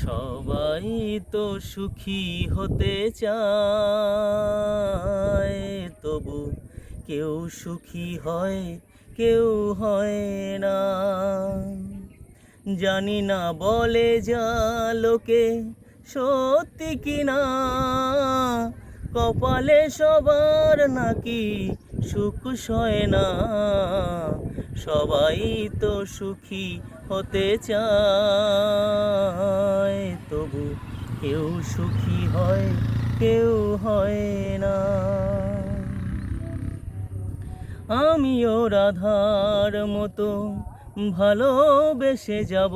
সবাই তো সুখী হতে চায়, তবু কেউ সুখী হয়, কেউ হয় না। জানি না বলে যা লোকে সত্যি কিনা, কপালে সবার নাকি সুখ সয় না। সবাই তো সুখী হতে চায়, তবু কেউ সুখী হয়, কেউ হয় না। আমিও রাধার মতো ভালোবেসে যাব,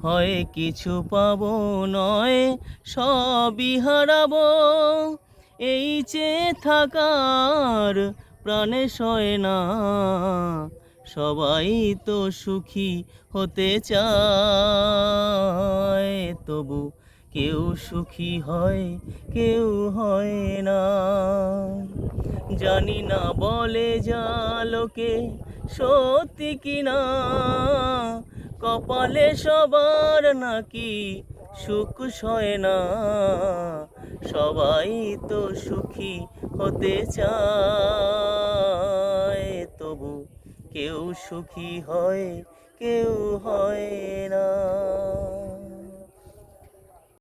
হয় কিছু পাবো, নয় সবই হারাবো। এই চেয়ে থাকার প্রাণে সয় না, সবাই তো সুখী হতে চায়, তবু কেউ সুখী হয়, কেউ হয় না। জানি না বলে যা লোকে সত্যি কিনা, কপালে সবার নাকি সুখ সয় না। সবাই তো সুখী হতে চায়, তবু কেউ সুখী হয়, কেউ হয় না।